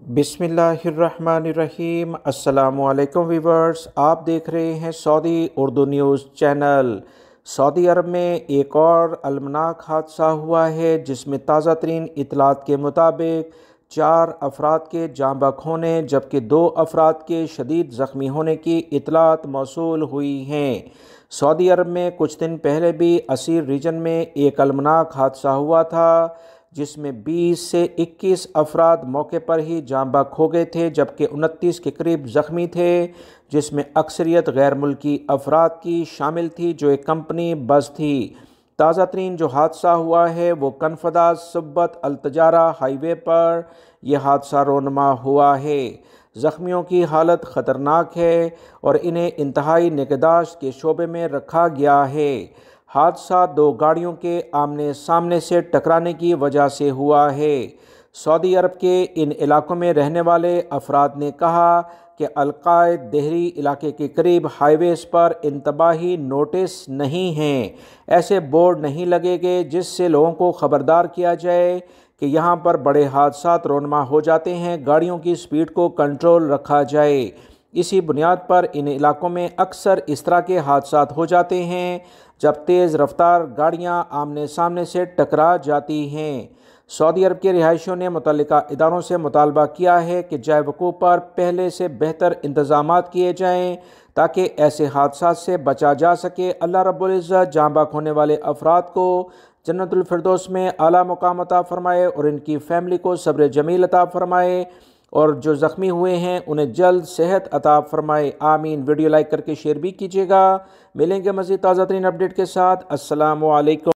बिस्मिल्लाहिर्रहमानिर्रहीम। अस्सलामुअलैकुम वीवर्स, आप देख रहे हैं Saudi Urdu news channel. Saudi अरब में एक और अलमनाक हादसा हुआ है जिसमें ताज़ा तरीन इतलात के मुताबिक 4 अफराद के जाँ बहक होने जबकि 2 अफराद के शदीद ज़ख्मी होने की इतलात मौसूल हुई हैं। सऊदी अरब में कुछ दिन पहले भी असीर रीजन में एक अलमनाक हादसा हुआ था जिसमें 20 से 21 अफराद मौके पर ही जाँ बहक हो गए थे जबकि 29 के करीब ज़ख्मी थे, जिसमें अक्सरियत गैर मुल्की अफराद की शामिल थी जो एक कंपनी बस थी। ताज़ा तरीन जो हादसा हुआ है वो कनफदा सुब्बत अल-तजारा हाईवे पर यह हादसा रोनमा हुआ है। ज़ख्मियों की हालत ख़तरनाक है और इन्हें इंतहाई निगहदाश्त के शोबे में रखा गया है। हादसा 2 गाड़ियों के आमने सामने से टकराने की वजह से हुआ है। सऊदी अरब के इन इलाकों में रहने वाले अफराद ने कहा कि अलकायद देहरी इलाके के करीब हाईवेज़ पर इंतबाही नोटिस नहीं हैं, ऐसे बोर्ड नहीं लगे गए जिससे लोगों को ख़बरदार किया जाए कि यहाँ पर बड़े हादसात रोनमा हो जाते हैं, गाड़ियों की स्पीड को कंट्रोल रखा जाए। इसी बुनियाद पर इन इलाकों में अक्सर इस तरह के हादसात हो जाते हैं जब तेज़ रफ्तार गाड़ियां आमने सामने से टकरा जाती हैं। सऊदी अरब के रिहायशियों ने मुतल्लिका इदारों से मुतालबा किया है कि जाए वक़ूफ़ पर पहले से बेहतर इंतज़ामात किए जाएँ ताकि ऐसे हादसात से बचा जा सके। अल्लाह रब्बुल इज़्ज़त जाँ बहक होने वाले अफराद को जन्नतुल फिरदौस में आला मुकाम अता फ़रमाए और इनकी फ़ैमिली को सब्र जमील अता फ़रमाए और जो ज़ख्मी हुए हैं उन्हें जल्द सेहत अता फ़रमाए। आमीन। वीडियो लाइक करके शेयर भी कीजिएगा। मिलेंगे मज़ीद ताज़ा तरीन अपडेट के साथ। अस्सलामु अलैकुम।